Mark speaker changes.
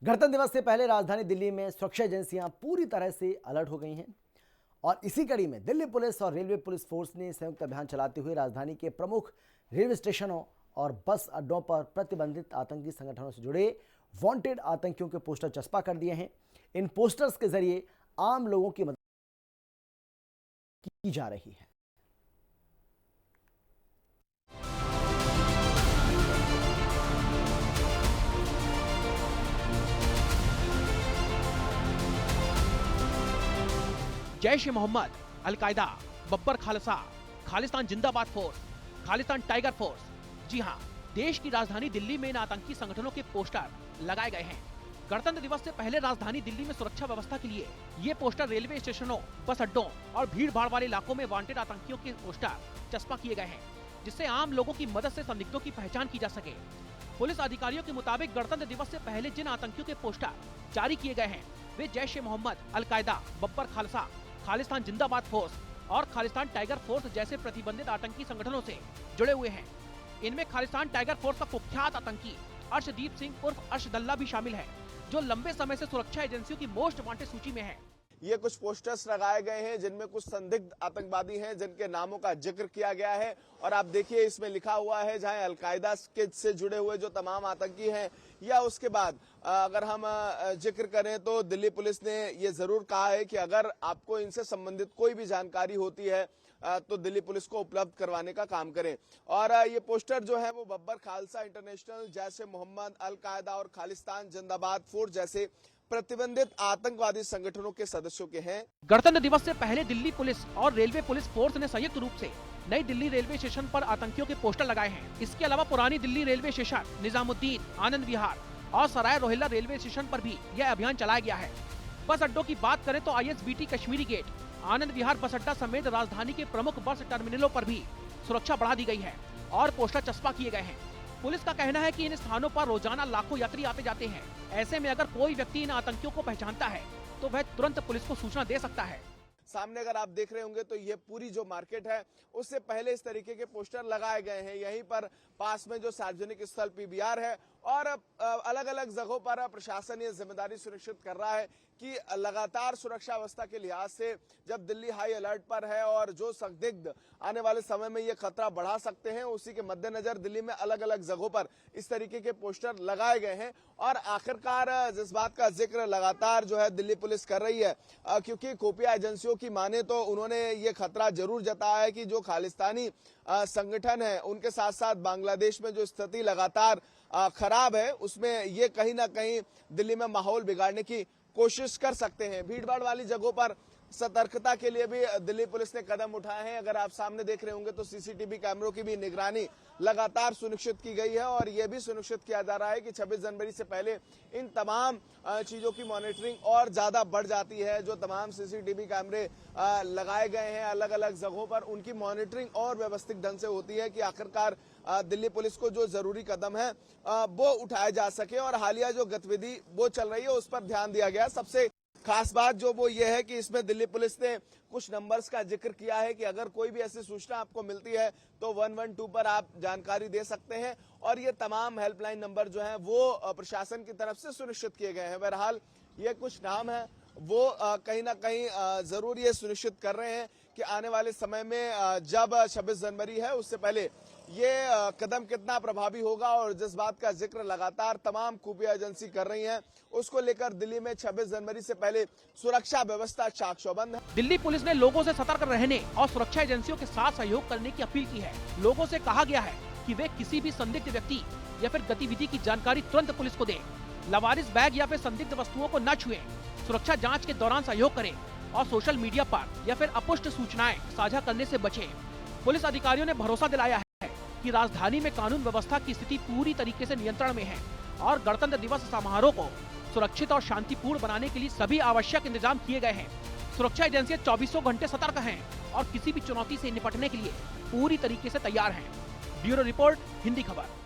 Speaker 1: गणतंत्र दिवस से पहले राजधानी दिल्ली में सुरक्षा एजेंसियां पूरी तरह से अलर्ट हो गई हैं और इसी कड़ी में दिल्ली पुलिस और रेलवे पुलिस फोर्स ने संयुक्त अभियान चलाते हुए राजधानी के प्रमुख रेलवे स्टेशनों और बस अड्डों पर प्रतिबंधित आतंकी संगठनों से जुड़े वांटेड आतंकियों के पोस्टर चस्पा कर दिए हैं। इन पोस्टर्स के जरिए आम लोगों की मदद की जा रही है।
Speaker 2: जैश ए मोहम्मद, अलकायदा, बब्बर खालसा, खालिस्तान जिंदाबाद फोर्स, खालिस्तान टाइगर फोर्स। जी हां, देश की राजधानी दिल्ली में इन आतंकी संगठनों के पोस्टर लगाए गए हैं। गणतंत्र दिवस से पहले राजधानी दिल्ली में सुरक्षा व्यवस्था के लिए ये पोस्टर रेलवे स्टेशनों, बस अड्डों और भीड़ भाड़ वाले इलाकों में वांटेड आतंकियों के पोस्टर चस्पा किए गए हैं, जिससे आम लोगों की मदद से संदिग्धों की पहचान की जा सके। पुलिस अधिकारियों के मुताबिक गणतंत्र दिवस से पहले जिन आतंकियों के पोस्टर जारी किए गए हैं वे जैश ए मोहम्मद, अलकायदा, बब्बर खालसा, खालिस्तान जिंदाबाद फोर्स और खालिस्तान टाइगर फोर्स जैसे प्रतिबंधित आतंकी संगठनों से जुड़े हुए हैं। इनमें खालिस्तान टाइगर फोर्स का कुख्यात आतंकी अर्शदीप सिंह उर्फ अर्शदल्ला भी शामिल है, जो लंबे समय से सुरक्षा एजेंसियों की मोस्ट वांटेड सूची में है।
Speaker 3: ये कुछ पोस्टर्स लगाए गए हैं जिनमें कुछ संदिग्ध आतंकवादी हैं जिनके नामों का जिक्र किया गया है और आप देखिए इसमें लिखा हुआ है जहां अलकायदा के से जुड़े हुए जो तमाम आतंकी हैं, या उसके बाद अगर हम जिक्र करें तो दिल्ली पुलिस ने ये जरूर कहा है कि अगर आपको इनसे संबंधित कोई भी जानकारी होती है तो दिल्ली पुलिस को उपलब्ध करवाने का काम करें। और ये पोस्टर जो है वो बब्बर खालसा इंटरनेशनल, जैश ए मोहम्मद, अलकायदा और खालिस्तान जिंदाबाद फोर्स जैसे प्रतिबंधित आतंकवादी संगठनों के सदस्यों के हैं।
Speaker 2: गणतंत्र दिवस से पहले दिल्ली पुलिस और रेलवे पुलिस फोर्स ने संयुक्त रूप से नई दिल्ली रेलवे स्टेशन पर आतंकियों के पोस्टर लगाए हैं। इसके अलावा पुरानी दिल्ली रेलवे स्टेशन, निजामुद्दीन, आनंद विहार और सराय रोहिल्ला रेलवे स्टेशन पर भी यह अभियान चलाया गया है। बस अड्डों की बात करें तो ISBT कश्मीरी गेट, आनंद विहार बस अड्डा समेत राजधानी के प्रमुख बस टर्मिनलों पर भी सुरक्षा बढ़ा दी गई है और पोस्टर चस्पा किए गए हैं। पुलिस का कहना है कि इन स्थानों पर रोजाना लाखों यात्री आते जाते हैं। ऐसे में अगर कोई व्यक्ति इन आतंकियों को पहचानता है तो वह तुरंत पुलिस को सूचना दे सकता है।
Speaker 3: सामने अगर आप देख रहे होंगे तो ये पूरी जो मार्केट है उससे पहले इस तरीके के पोस्टर लगाए गए हैं। यहीं पर पास में जो सार्वजनिक स्थल PBR है और अलग अलग जगहों पर प्रशासन ये जिम्मेदारी सुनिश्चित कर रहा है कि लगातार सुरक्षा व्यवस्था के लिहाज से जब दिल्ली हाई अलर्ट पर है और जो संदिग्ध आने वाले समय में ये खतरा बढ़ा सकते हैं, उसी के मद्देनजर दिल्ली में अलग अलग जगहों पर इस तरीके के पोस्टर लगाए गए हैं। और आखिरकार जिस बात का जिक्र लगातार जो है दिल्ली पुलिस कर रही है, क्योंकि खुफिया एजेंसियों की माने तो उन्होंने ये खतरा जरूर जताया है कि जो खालिस्तानी संगठन है उनके साथ साथ बांग्लादेश में जो स्थिति लगातार खराब है, उसमें ये कहीं ना कहीं दिल्ली में माहौल बिगाड़ने की कोशिश कर सकते हैं। भीड़भाड़ वाली जगहों पर सतर्कता के लिए भी दिल्ली पुलिस ने कदम उठाए हैं। अगर आप सामने देख रहे होंगे तो CCTV कैमरों की भी निगरानी लगातार सुनिश्चित की गई है और यह भी सुनिश्चित किया जा रहा है कि 26 जनवरी से पहले इन तमाम चीजों की मॉनिटरिंग और ज्यादा बढ़ जाती है। जो तमाम CCTV कैमरे लगाए गए हैं अलग अलग जगहों पर, उनकी मॉनिटरिंग और व्यवस्थित ढंग से होती है कि आखिरकार दिल्ली पुलिस को जो जरूरी कदम है वो उठाए जा सके और हालिया जो गतिविधि वो चल रही है उस पर ध्यान दिया गया। सबसे खास बात जो वो ये है कि इसमें दिल्ली पुलिस ने कुछ नंबर्स का जिक्र किया है कि अगर कोई भी ऐसी सूचना आपको मिलती है तो 112 पर आप जानकारी दे सकते हैं और ये तमाम हेल्पलाइन नंबर जो हैं वो प्रशासन की तरफ से सुनिश्चित किए गए हैं। बहरहाल ये कुछ नाम है वो कहीं ना कहीं जरूर ये सुनिश्चित कर रहे हैं कि आने वाले समय में जब 26 जनवरी है उससे पहले ये कदम कितना प्रभावी होगा और जिस बात का जिक्र लगातार तमाम खुफिया एजेंसी कर रही हैं उसको लेकर दिल्ली में 26 जनवरी से पहले सुरक्षा व्यवस्था चाक चौबंद है।
Speaker 2: दिल्ली पुलिस ने लोगों से सतर्क रहने और सुरक्षा एजेंसियों के साथ सहयोग करने की अपील की है। लोगों से कहा गया है कि वे किसी भी संदिग्ध व्यक्ति या फिर गतिविधि की जानकारी तुरंत पुलिस को दें। लवारिस बैग या फिर संदिग्ध वस्तुओं को न छुएं, सुरक्षा जांच के दौरान सहयोग करें और सोशल मीडिया पर या फिर अपुष्ट सूचनाएं साझा करने से बचें। पुलिस अधिकारियों ने भरोसा दिलाया है कि राजधानी में कानून व्यवस्था की स्थिति पूरी तरीके से नियंत्रण में है और गणतंत्र दिवस समारोह को सुरक्षित और शांतिपूर्ण बनाने के लिए सभी आवश्यक इंतजाम किए गए हैं। सुरक्षा एजेंसियां 24 घंटे सतर्क हैं और किसी भी चुनौती से निपटने के लिए पूरी तरीके से तैयार हैं। ब्यूरो रिपोर्ट, हिंदी खबर।